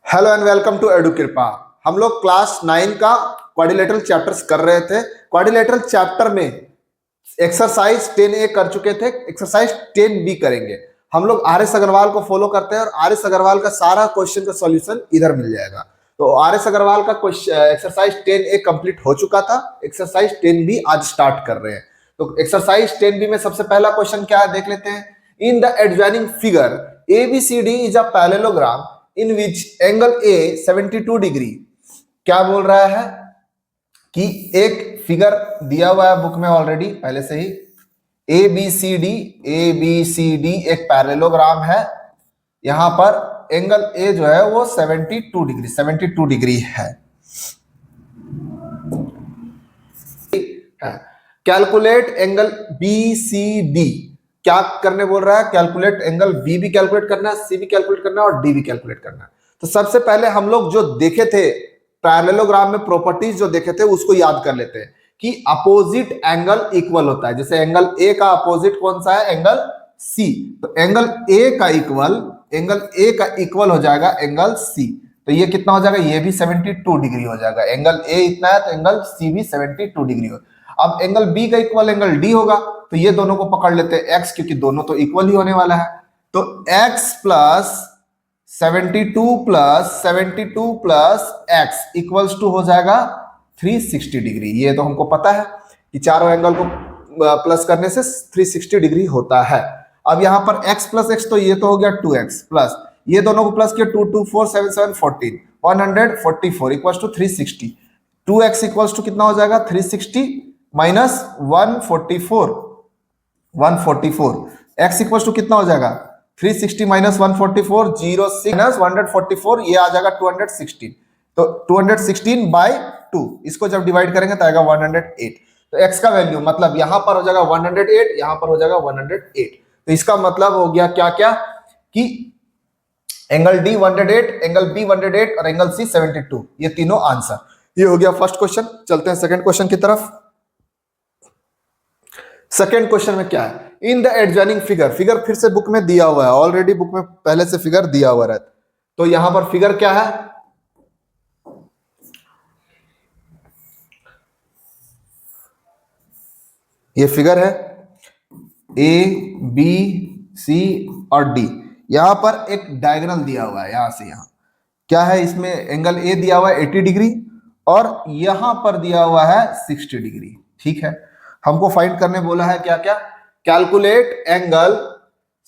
Hello and welcome to Edu Krupa. हम लोग class 9 का क्वाड्रिलेटरल चैप्टर्स कर रहे थे। क्वाड्रिलेटरल चैप्टर में एक्सरसाइज 10A कर चुके थे, एक्सरसाइज 10B करेंगे। हम लोग आर एस अग्रवाल को फॉलो करते हैं और आर एस अग्रवाल का सारा क्वेश्चन का सॉल्यूशन इधर मिल जाएगा। तो आर एस अग्रवाल का एक्सरसाइज 10A कंप्लीट हो चुका था, एक्सरसाइज 10B आज स्टार्ट कर रहे हैं। तो एक्सरसाइज 10B में सबसे पहला क्वेश्चन क्या है देख लेते हैं। इन the adjoining figure ABCD is a parallelogram in which angle A 72 degree. क्या बोल रहा है कि एक फिगर दिया हुआ है बुक में ऑलरेडी पहले से ही। ABCD एक पैरेललोग्राम है। यहां पर एंगल A जो है वो 72 डिग्री है। Calculate angle BCD। क्या करने बोल रहा है? कैलकुलेट एंगल B भी कैलकुलेट करना है, C भी कैलकुलेट करना है और D भी कैलकुलेट करना है। तो सबसे पहले हम लोग जो देखे थे पैरेललोग्राम में प्रॉपर्टीज जो देखे थे उसको याद कर लेते हैं कि अपोजिट एंगल इक्वल होता है। जैसे एंगल A का अपोजिट कौन सा है? Angle C। तो एंगल A का इक्वल हो जाएगा एंगल C। तो ये कितना हो जाएगा? ये भी 72 डिग्री हो जाएगा। एंगल A इतना है तो एंगल C भी 72 डिग्री हो। अब एंगल B का इक्वल एंगल D होगा, तो ये दोनों को पकड़ लेते हैं x, क्योंकि दोनों तो इक्वल ही होने वाला है। तो x plus 72 plus x equals to हो जाएगा 360 डिग्री। ये तो हमको पता है कि चारों एंगल को प्लस करने से 360 डिग्री होता है। अब यहां पर x प्लस x, तो ये तो हो गया 2x प्लस ये दोनों को प्लस किया 2 2 4 7 7 14 144 equals to 360। 2x equals to कितना हो जाएगा? 360 माइनस 144 x इक्वल टू कितना हो जाएगा? 360 माइनस 144 06 माइनस 144, ये आ जाएगा 216। तो 216 बाय 2 इसको जब डिवाइड करेंगे तो आएगा 108। तो x का वैल्यू मतलब यहां पर हो जाएगा 108, यहां पर हो जाएगा 108। तो इसका मतलब हो गया क्या क्या कि एंगल D 108, एंगल B 108 और एंगल C 72, ये तीनों आंसर। ये हो गया फर्स्ट क्वेश्चन। चलते हैं सेकंड क्वेश्चन की तरफ। सेकेंड क्वेश्चन में क्या है? इन द एडजॉइनिंग फिगर। फिगर फिर से बुक में दिया हुआ है, ऑलरेडी बुक में पहले से फिगर दिया हुआ है। तो यहां पर फिगर क्या है? ये फिगर है A B C और D। यहां पर एक डायगोनल दिया हुआ है, यहां से यहां क्या है? इसमें एंगल A दिया हुआ है 80 डिग्री और यहां पर दिया हुआ है 60 डिग्री। ठीक है, हमको फाइंड करने बोला है क्या क्या? कैलकुलेट एंगल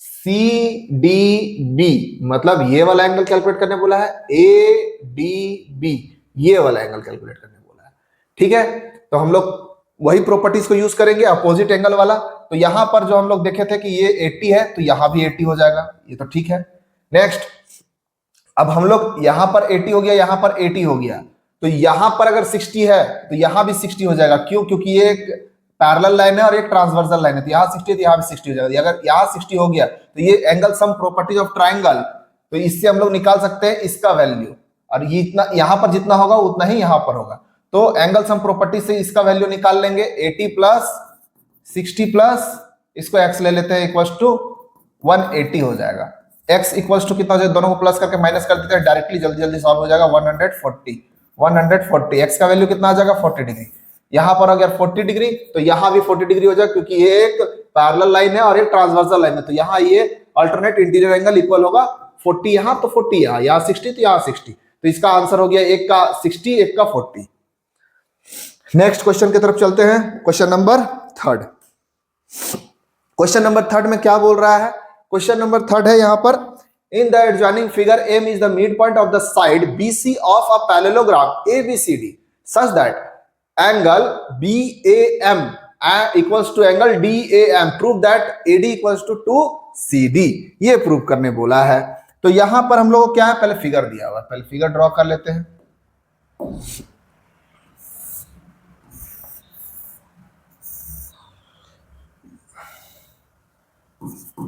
CDB, मतलब ये वाला एंगल कैलकुलेट करने बोला है। ADB, ये वाला एंगल कैलकुलेट करने बोला है। ठीक है, तो हम लोग वही प्रॉपर्टीज को यूज करेंगे, अपोजिट एंगल वाला। तो यहां पर जो हम लोग देखे थे कि ये 80 है तो यहां भी 80 हो जाएगा, ये तो ठीक है। नेक्स्ट, अब हम लोग यहां पर 80 हो गया, यहां पर 80 हो गया, तो यहां पर अगर 60 है तो यहां भी 60 हो जाएगा। क्यों? क्योंकि ये एक पैरेलल लाइन है और एक ट्रांसवर्सल लाइन है। तो यहां 60 है तो यहां भी 60 हो जाएगा। अगर यहां 60 हो गया तो ये angle sum properties of triangle, तो इससे हम लोग निकाल सकते हैं इसका वैल्यू। और ये इतना यहां पर जितना होगा उतना ही यहां पर होगा। तो एंगल सम प्रॉपर्टी से इसका वैल्यू निकाल लेंगे। 80 प्लस 60 प्लस इसको x ले लेते हैं इक्वल्स टू 180 हो जाएगा। x इक्वल्स टू कितना हो जाएगा? दोनों को प्लस करके माइनस कर देते हैं डायरेक्टली, जल्दी जल्दी सॉल्व हो जाएगा। 140 x का वैल्यू कितना आ जाएगा? 40 डिग्री। यहां पर अगर 40 डिग्री तो यहां भी 40 डिग्री हो जाएगा, क्योंकि ये एक पैरेलल लाइन है और एक ट्रांसवर्सल लाइन है। तो यहां ये अल्टरनेट इंटीरियर एंगल इक्वल होगा 40 यहां तो 40 यहां, यहां 60 तो यहां 60। तो इसका आंसर हो गया एक का 60, एक का 40। नेक्स्ट क्वेश्चन की तरफ चलते हैं। Question number third. Question number third में क्या बोल रहा है? क्वेश्चन नंबर थर्ड है यहां पर, इन the adjoining figure M is the midpoint of the side BC of a parallelogram ABCD such that angle BAM equals to angle DAM. Prove that AD equals to 2CD. ये prove करने बोला है। तो यहां पर हम लोग को क्या है? पहले फिगर दिया हुआ है, पहले फिगर ड्रॉ कर लेते हैं।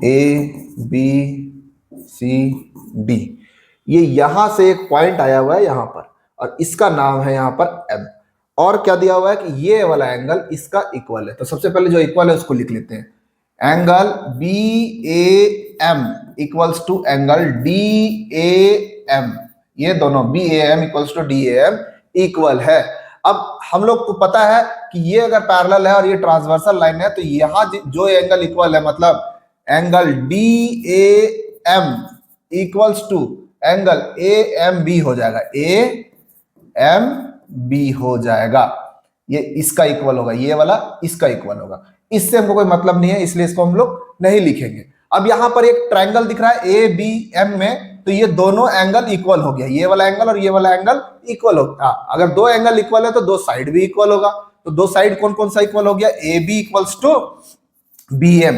ABCD, ये यहां से एक पॉइंट आया हुआ है यहां पर, और इसका नाम है यहां पर M। और क्या दिया हुआ है कि ये वाला एंगल इसका इक्वल है। तो सबसे पहले जो इक्वल है उसको लिख लेते हैं। Angle BAM equals to angle DAM ये दोनों BAM equals to DAM equal है। अब हम लोग को पता है कि ये अगर पैरेलल है और ये ट्रांसवर्सल लाइन है, तो यहां जो एंगल इक्वल है, मतलब angle DAM equals to angle AMB हो जाएगा, AMB हो जाएगा। ये इसका इक्वल होगा, ये वाला इसका इक्वल होगा। इससे हमको कोई मतलब नहीं है, इसलिए इसको हम लोग नहीं लिखेंगे। अब यहां पर एक ट्रायंगल दिख रहा है ABM में, तो ये दोनों एंगल इक्वल हो गया, ये वाला एंगल और ये वाला एंगल इक्वल होगा। अगर दो एंगल इक्वल है तो दो साइड भी इक्वल होगा। तो दो साइड कौन कौन सा इक्वल हो गया? AB इक्वल्स टू BM,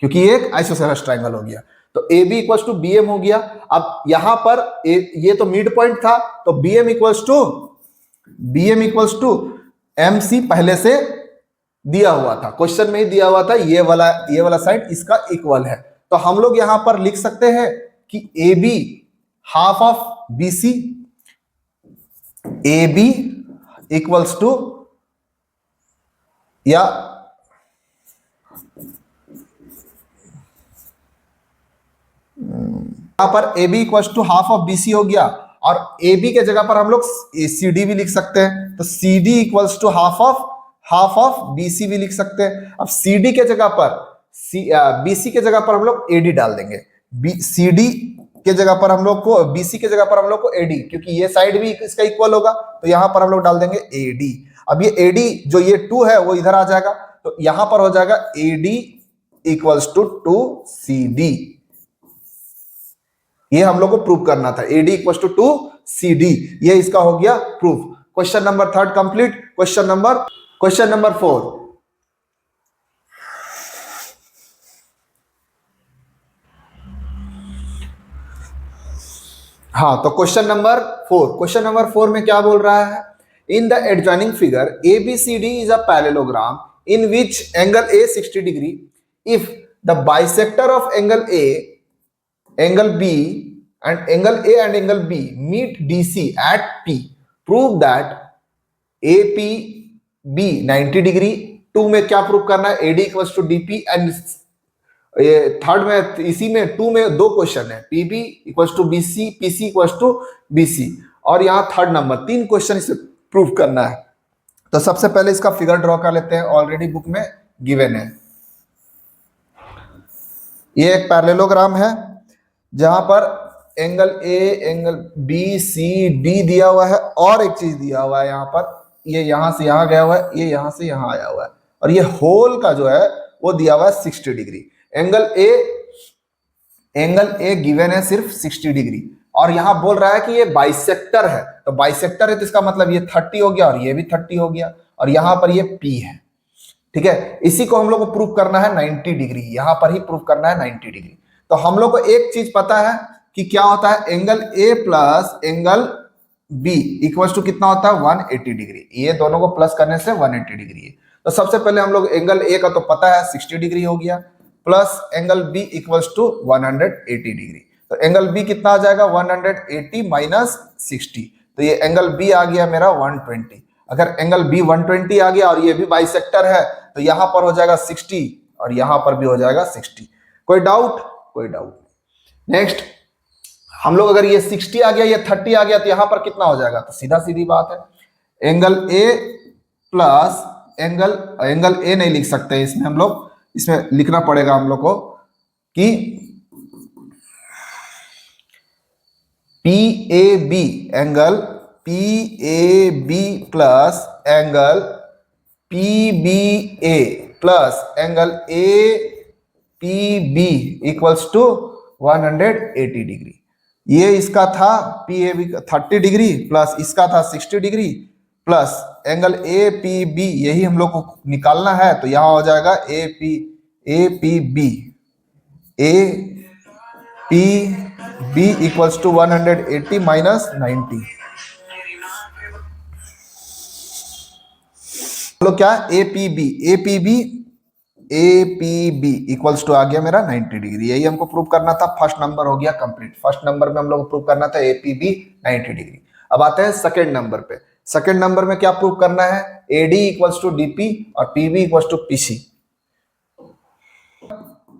क्योंकि ये एक आइसोसेलेस ट्रायंगल हो गया। तो AB इक्वल्स टू BM हो गया। अब यहां पर ये तो मिड पॉइंट था, तो BM इक्वल्स टू MC पहले से दिया हुआ था, क्वेश्चन में ही दिया हुआ था, ये वाला साइड इसका इक्वल है। तो हम लोग यहां पर लिख सकते हैं कि AB half of BC, AB equals to, या यहां पर AB equals to half of BC हो गया, और AB के जगह पर हम लोग CD भी लिख सकते हैं। तो CD equals to half of BC भी लिख सकते हैं। अब CD के जगह पर BC के जगह पर हम लोग AD डाल देंगे, CD के जगह पर हम लोग को, BC के जगह पर हम लोग को AD, क्योंकि ये साइड भी इसका इक्वल होगा, तो यहां पर हम लोग डाल देंगे AD। अब ये AD जो ये 2 है वो इधर आ जाएगा, तो यहां पर हो जाएगा AD इक्वल्स टू 2CD। ये हम लोग को प्रूव करना था, AD इक्वल्स टू 2CD। ये इसका हो गया proof. Question number 3 complete. Question number 4। हाँ, तो क्वेश्चन नंबर 4 में क्या बोल रहा है? इन the adjoining figure ABCD is a parallelogram in which angle A 60 degree. If the bisector of angle A, angle B and angle A and angle B meet DC at P, prove that APB 90 degree. 2 में क्या prove करना है? AD equals to DP। And third में, इसी में 2 में 2 question है, PB equals to BC, PC equals to BC, और यहाँ थर्ड नंबर 3 क्वेश्चन इसे प्रूव करना है। तो सबसे पहले इसका फिगर ड्रॉ कर लेते हैं, ऑलरेडी बुक में गिवन है। ये एक पैरेललोग्राम है जहां पर angle A, angle B, C, D दिया हुआ है, और एक चीज दिया हुआ है यहाँ पर, ये यहां से यहां गया हुआ है, ये यहां से यहां आया हुआ है, और ये होल का जो है वो दिया हुआ है 60 डिग्री। एंगल A गिवन है सिर्फ 60 डिग्री, और यहां बोल रहा है कि ये बाइसेक्टर है। तो बाइसेक्टर है तो इसका मतलब ये 30 हो गया और ये भी 30 हो गया, और यहां पर ये P है। ठीक है, इसी को हम लोग को प्रूव करना है 90 डिग्री, यहां पर ही प्रूव करना है 90 डिग्री। तो हम लोग को एक चीज पता है कि क्या होता है, angle A plus angle B equals to कितना होता है? 180 डिग्री। ये दोनों को प्लस करने से 180 डिग्री है। तो सबसे पहले हम लोग एंगल A का तो पता है 60 डिग्री हो गया, plus angle B equals to 180 degree. तो एंगल B कितना आ जाएगा? 180 माइनस 60, तो ये एंगल B आ गया मेरा 120। अगर एंगल B 120 आ गया और ये भी बाइसेक्टर है, तो यहां पर हो जाएगा 60 और यहां पर भी हो जाएगा 60। कोई डाउट? कोई डाउट। नेक्स्ट हम लोग, अगर ये 60 आ गया, ये 30 आ गया, तो यहां पर कितना हो जाएगा? तो सीधा सीधी बात है, angle A plus angle A नहीं लिख सकते इसमें, हम लोग इसमें लिखना पड़ेगा हम लोग को कि PAB, angle PAB plus angle PBA plus angle APB equals to 180 degree. ये इसका था PAB 30 डिग्री, प्लस इसका था 60 डिग्री, प्लस एंगल APB, यही हम लोग को निकालना है। तो यहां हो जाएगा APB इक्वल्स टू 180 माइनस 90। लोग क्या? APB इक्वल्स टू आ गया मेरा 90 डिग्री। यही हमको प्रूव करना था। फर्स्ट नंबर हो गया कंप्लीट। फर्स्ट नंबर में हम लोग को प्रूव करना था APB 90 डिग्री। अब आते हैं सेकंड नंबर पे। सेकंड नंबर में क्या प्रूव करना है? AD इक्वल्स टू DP और PB equals to PC।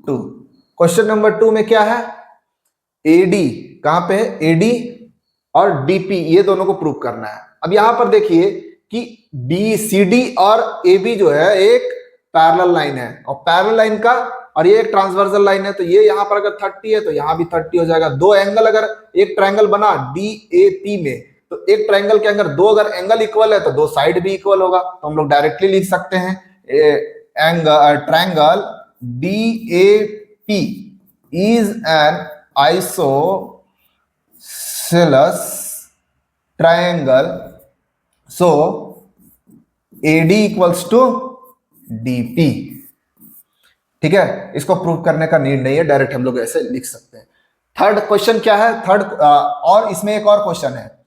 Question number 2 में क्या है? AD कहां पे है? AD और डीपी, ये दोनों को प्रूव करना है। अब यहां पर देखिए कि डी सी डी और ए बी जो है एक पैरेलल लाइन है, और पैरेलल लाइन का और ये एक ट्रांसवर्सल लाइन है, तो ये यहां पर अगर 30 है तो यहां भी 30 हो जाएगा। दो एंगल, अगर एक ट्रायंगल बना डी ए पी में, तो एक ट्रायंगल के अंदर दो अगर एंगल इक्वल है तो दो साइड भी इक्वल होगा। तो हम लोग डायरेक्टली लिख सकते हैं angle triangle D A P is an isosceles triangle, so AD equals to DP। ठीक है, इसको प्रूव करने का नीड नहीं है, डायरेक्ट हम लोग ऐसे लिख सकते हैं। थर्ड क्वेश्चन क्या है, थर्ड और इसमें एक और क्वेश्चन है,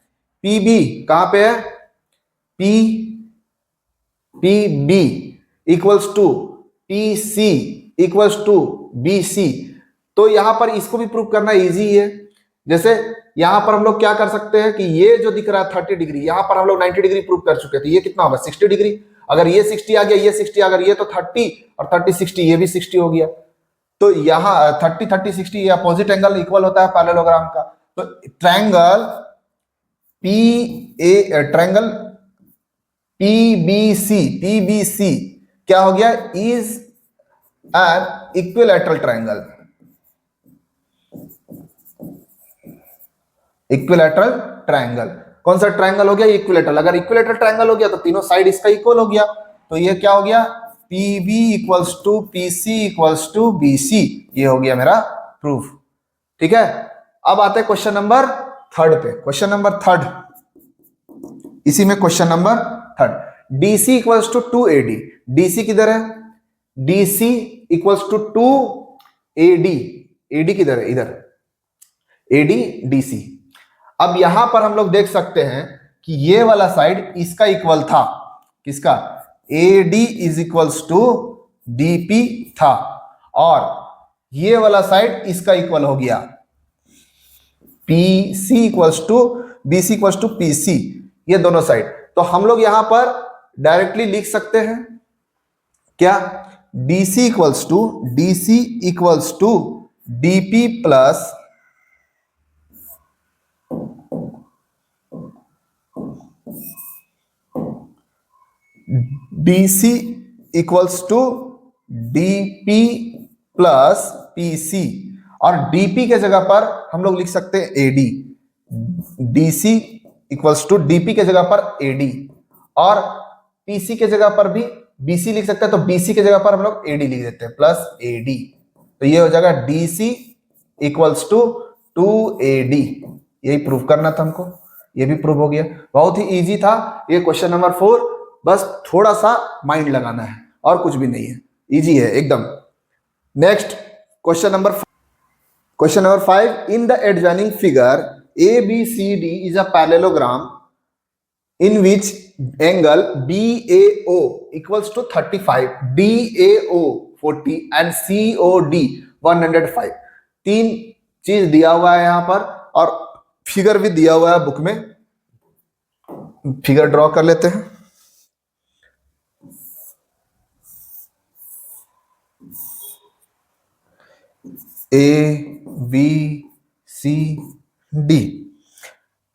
PB कहां पे है, PB equals to PC equals to BC। तो यहां पर इसको भी प्रूव करना इजी है। जैसे यहां पर हम लोग क्या कर सकते हैं कि ये जो दिख रहा है 30 डिग्री, यहां पर हम लोग 90 डिग्री प्रूव कर चुके थे, ये कितना होगा 60 डिग्री। अगर ये 60 आ गया, ये 60, अगर ये तो 30 और 30 60, ये भी 60 हो गया। तो यहां 30 30 60 ये अपोजिट एंगल इक्वल होता है पैरेललोग्राम का। तो ट्रायंगल ट्रायंगल PBC क्या हो गया, is an equilateral triangle. Equilateral triangle कौन सा ट्रायंगल हो गया, इक्विलैटरल। अगर इक्विलैटरल ट्रायंगल हो गया तो तीनों साइड इसका इक्वल हो गया। तो ये क्या हो गया, PB equals to PC equals to BC, ये हो गया मेरा प्रूफ। ठीक है, अब आते हैं क्वेश्चन नंबर थर्ड पे। क्वेश्चन नंबर थर्ड, इसी में question number third, DC equals to 2AD। DC किधर है, DC equals to 2AD। AD किधर है, इधर AD DC। अब यहां पर हम लोग देख सकते हैं कि ये वाला साइड इसका इक्वल था, किसका, AD is equals to DP था, और ये वाला साइड इसका इक्वल हो गया, PC equals to BC equals to PC, ये दोनों साइड। तो हम लोग यहां पर डायरेक्टली लिख सकते हैं क्या, DC equals to DP plus DC equals to DP plus PC, और DP के जगह पर हम लोग लिख सकते हैं AD। DC equals to DP के जगह पर AD, और PC के जगह पर भी BC लिख सकते हैं, तो BC के जगह पर हम लोग AD लिख देते हैं प्लस AD। तो ये हो जाएगा DC इक्वल्स टू 2AD। यही प्रूव करना था हमको, ये भी प्रूव हो गया। बहुत ही इजी था ये क्वेश्चन नंबर 4, बस थोड़ा सा माइंड लगाना है और कुछ भी नहीं है, इजी है एकदम। Next question number 5, in the adjoining figure ABCD is a parallelogram in which angle BAO equals to 35, DAO 40 and COD 105। तीन चीज दिया हुआ है यहां पर, और फिगर भी दिया हुआ है बुक में। फिगर ड्रॉ कर लेते हैं। ABCD,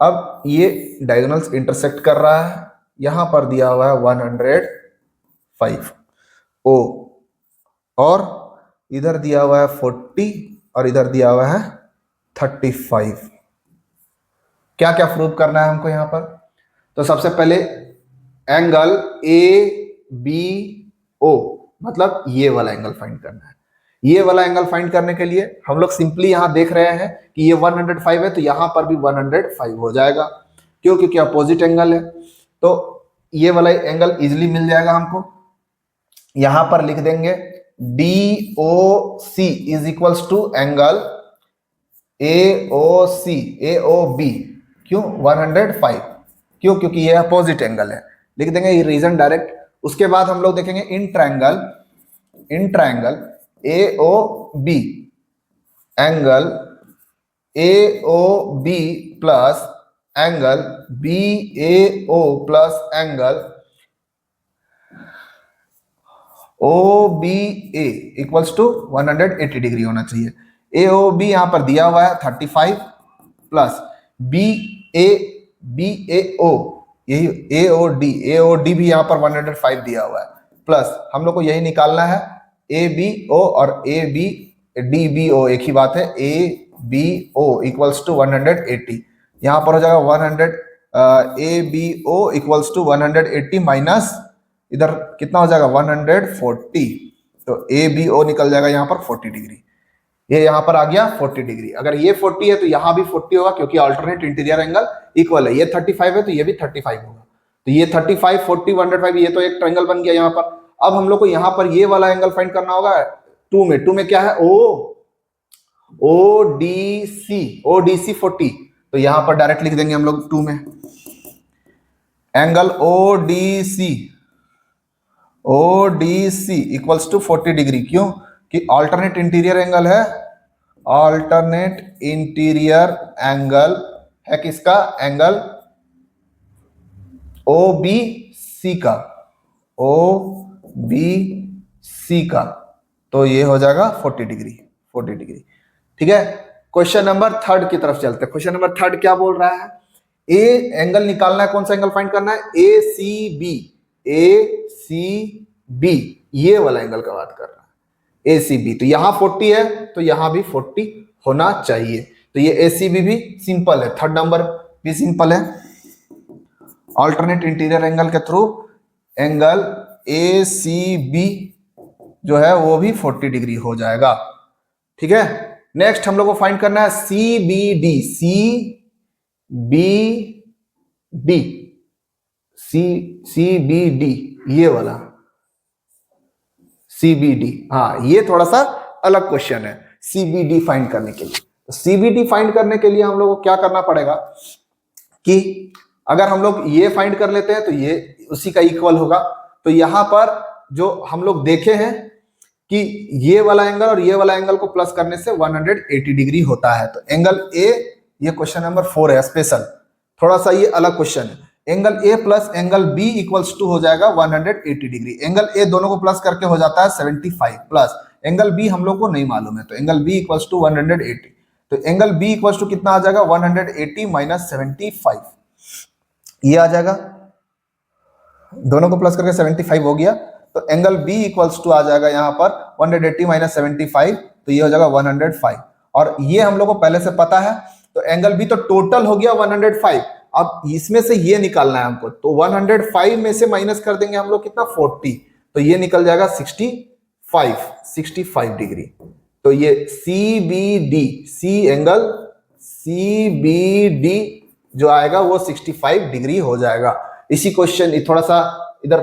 अब ये डायगोनल्स इंटरसेक्ट कर रहा है, यहां पर दिया हुआ है 105 O, और इधर दिया हुआ है 40 और इधर दिया हुआ है 35। क्या क्या प्रूव करना है हमको यहां पर, तो सबसे पहले एंगल ABO, मतलब ये वाला एंगल फाइंड करना है। ये वाला एंगल फाइंड करने के लिए हम लोग सिंपली यहां देख रहे हैं कि ये 105 है, तो यहां पर भी 105 हो जाएगा, क्यों, क्योंकि अपोजिट एंगल है। तो ये वाला एंगल इजिली मिल जाएगा हमको। यहां पर लिख देंगे DOC is equals to angle AOB, क्यों 105, क्यों, क्योंकि ये अपोजिट एंगल है, लिख देंगे ये रीजन डायरेक्ट। उसके बाद हम लोग देखेंगे in triangle AOB, angle AOB plus angle BAO plus angle OBA equals to 180 degree होना चाहिए। AOB यहां पर दिया हुआ है 35 प्लस बी ए ओ, यही ए ओ डी भी यहाँ पर 105 दिया हुआ है, प्लस हम लोग को यही निकालना है ए बी ओ और A B D B O, एक ही बात है, A B O equals to 180, यहाँ पर हो जाएगा 100 A B O equals to 180 minus इधर कितना हो जाएगा 140, तो ए बी ओ निकल जाएगा यहाँ पर 40 डिग्री, ये यहाँ पर आ गया 40 डिग्री। अगर ये 40 है तो यहाँ भी 40 होगा क्योंकि अल्टरनेट इंटीरियर एंगल इक्वल है, ये 35 है तो ये भी 35 होगा, तो ये 35 40 105, ये तो एक ट्रायंगल बन गया यहाँ पर। अब हम लोग को यहाँ पर ये वाला एंगल फाइंड करना होगा 2 में क्या है ओ डी सी 40, तो यहाँ पर डायरेक्ट लिख देंगे हम लोग 2 में angle O D C equals to 40 degree, क्यों कि अल्टरनेट इंटीरियर एंगल है, अल्टरनेट इंटीरियर एंगल है किसका, एंगल ओ बी सी का, तो ये हो जाएगा 40 डिग्री। ठीक है, क्वेश्चन नंबर 3 की तरफ चलते हैं। क्वेश्चन नंबर 3 क्या बोल रहा है, ए एंगल निकालना है, कौन सा एंगल फाइंड करना है, ए सी बी, ये वाला एंगल का बात कर रहा है, ए सी बी, तो यहां 40 है तो यहां भी 40 होना चाहिए, तो ये ए सी बी भी सिंपल है, 3rd नंबर भी सिंपल है, अल्टरनेट इंटीरियर एंगल के through angle A C B जो है वो भी 40 डिग्री हो जाएगा। ठीक है, नेक्स्ट हम लोग को फाइंड करना है सी बी डी, ये वाला CBD, हाँ ये थोड़ा सा अलग क्वेश्चन है CBD फाइंड करने के लिए। CBD फाइंड करने के लिए हम लोग को क्या करना पड़ेगा कि अगर हम लोग ये फाइंड कर लेते हैं तो ये उसी का इक्वल होगा, तो यहां पर जो हम लोग देखे हैं कि ये वाला एंगल और ये वाला एंगल को प्लस करने से 180 डिग्री होता है, तो एंगल ए, ये क्वेश्चन नंबर 4 है स्पेशल, थोड़ा सा ये अलग क्वेश्चन है, angle A plus angle B equals to हो जाएगा 180 डिग्री, एंगल ए दोनों को प्लस करके हो जाता है 75 प्लस एंगल बी हम लोग को नहीं मालूम है, तो एंगल बी इक्वल्स टू 180, तो एंगल बी इक्वल्स टू कितना आ जाएगा 180 माइनस 75, ये आ जाएगा, दोनों को प्लस करके 75 हो गया, तो एंगल बी इक्वल्स टू आ जाएगा यहाँ पर 180 माइनस 75, तो ये हो जाएगा 105, और ये हम लोग को पहले से पता है, तो एंगल बी तो टोटल हो गया 105, अब इसमें से ये निकालना है हमको, तो 105 में से माइनस कर देंगे हम लोग कितना 40, तो ये निकल जाएगा 65 डिग्री, तो ये एंगल CBD जो आएगा वो 65 डिग्री हो जाएगा। इसी क्वेश्चन थोड़ा सा इधर